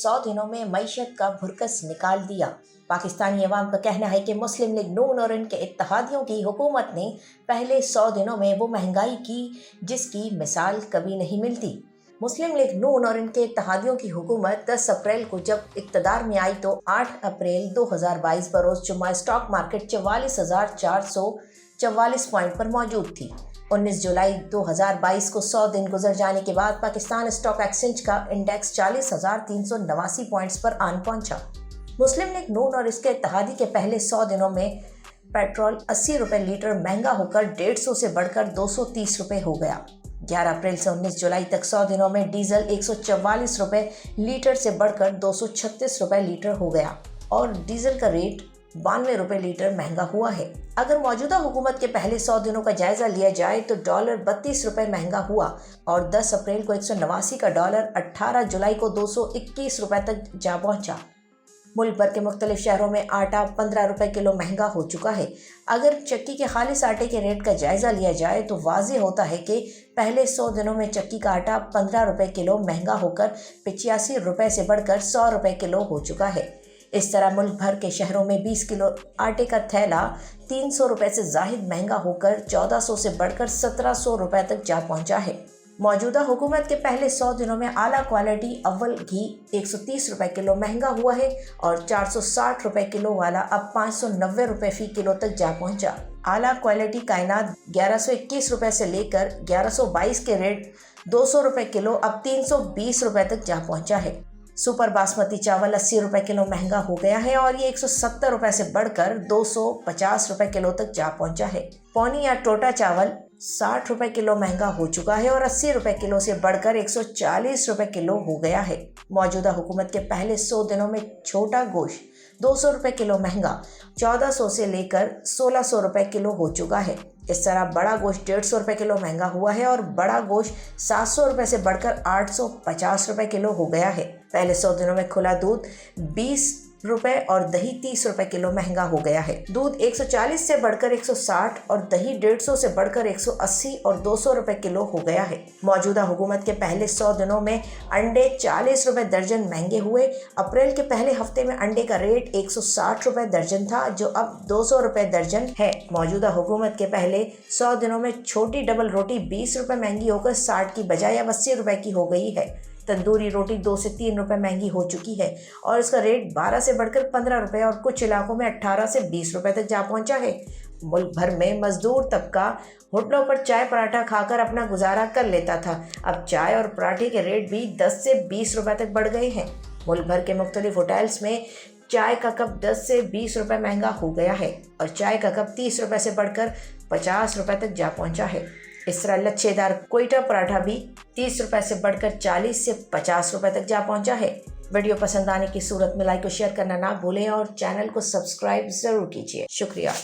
100 दिनों में मईशत का भुरकस निकाल दिया। पाकिस्तानी अवाम का कहना है कि मुस्लिम लीग नून और इनके इत्तेहादियों की हुकूमत ने पहले 100 दिनों में वो महंगाई की जिसकी मिसाल कभी नहीं मिलती। मुस्लिम लीग नून और इनके इत्तेहादियों की हुकूमत 10 अप्रैल को जब इक़्तिदार में आई तो 8 अप्रैल 2022 बरोज जुम्मा स्टॉक मार्केट 44,444 पॉइंट पर मौजूद थी। 19 जुलाई 2022 को 100 दिन गुजर जाने के बाद पाकिस्तान स्टॉक एक्सचेंज का इंडेक्स 40,389 पॉइंट्स पर आन पहुंचा। मुस्लिम लीग नून और इसके इत्तेहादी के पहले 100 दिनों में पेट्रोल 80 रुपये लीटर महंगा होकर 150 से बढ़कर 230 रुपये हो गया। 11 अप्रैल से 19 जुलाई तक 100 दिनों में डीजल 144 रुपये लीटर से बढ़कर 236 रुपये लीटर हो गया और डीजल का रेट 92 रुपये लीटर महंगा हुआ है। अगर मौजूदा हुकूमत के पहले 100 दिनों का जायजा लिया जाए तो डॉलर 32 रुपये महंगा हुआ और 10 अप्रैल को 189 का डॉलर 18 जुलाई को 221 रुपये तक जा पहुंचा। मुल्क भर के मुख्तलिफ शहरों में आटा 15 रुपये किलो महंगा हो चुका है। अगर चक्की के खालिस आटे के रेट का जायजा लिया जाए तो वाज़ेह होता है कि पहले 100 दिनों में चक्की का आटा 15 रुपये किलो महंगा होकर 85 रुपये से बढ़कर 100 रुपये किलो हो चुका है। इस तरह मुल्क भर के शहरों में 20 किलो आटे का थैला 300 रुपये से ज़ाहिद महंगा होकर 1400 से बढ़कर 1700 रुपये तक जा पहुंचा है। मौजूदा हुकूमत के पहले 100 दिनों में आला क्वालिटी अव्वल घी 130 रुपये किलो महंगा हुआ है और 460 रुपये किलो वाला अब 590 रुपये फ़ी किलो तक जा पहुंचा। आला क्वालिटी कायनात 1121 रुपये से लेकर 1122 के रेट 200 रुपये किलो अब 320 रुपये तक जा पहुंचा है। सुपर बासमती चावल 80 रुपये किलो महंगा हो गया है और ये 170 रुपये से बढ़कर 250 रुपये किलो तक जा पहुंचा है। पौनी या टोटा चावल 60 रुपये किलो महंगा हो चुका है और 80 रुपये किलो से बढ़कर 140 रुपये किलो हो गया है। मौजूदा हुकूमत के पहले 100 दिनों में छोटा गोश्त 200 रुपये किलो महंगा 1400 से लेकर 1600 रुपये किलो हो चुका है। इस तरह बड़ा गोश्त 150 रुपये किलो महंगा हुआ है और बड़ा गोश्त 700 रुपये से बढ़कर 850 रुपये किलो हो गया है। पहले 100 दिनों में खुला दूध 20 रुपये और दही 30 रुपये किलो महंगा हो गया है। दूध 140 से बढ़कर 160 और दही 150 से बढ़कर 180 और 200 रुपये किलो हो गया है। मौजूदा हुकूमत के पहले 100 दिनों में अंडे 40 रुपये दर्जन महंगे हुए। अप्रैल के पहले हफ्ते में अंडे का रेट 160 रुपये दर्जन था जो अब 200 रुपये दर्जन है। मौजूदा हुकूमत के पहले 100 दिनों में छोटी डबल रोटी 20 रुपये महंगी होकर 60 की बजाय अब 80 रुपये की हो गई है। तंदूरी रोटी 2 से 3 रुपये महंगी हो चुकी है और इसका रेट 12 से बढ़कर 15 रुपये और कुछ इलाकों में 18 से 20 रुपये तक जा पहुंचा है। मुल्क भर में मजदूर तबका होटलों पर चाय पराठा खाकर अपना गुजारा कर लेता था। अब चाय और पराठे के रेट भी 10 से 20 रुपये तक बढ़ गए हैं। मुल्क भर के मुख्तलिफ होटल्स में चाय का कप 10 से 20 रुपये महंगा हो गया है और चाय का कप 30 रुपये से बढ़कर 50 रुपये तक जा पहुंचा है। इस तरह लच्छेदार कोयटा पराठा भी 30 रुपये से बढ़कर 40 से 50 रुपये तक जा पहुंचा है। वीडियो पसंद आने की सूरत में लाइक और शेयर करना ना भूलें और चैनल को सब्सक्राइब ज़रूर कीजिए। शुक्रिया।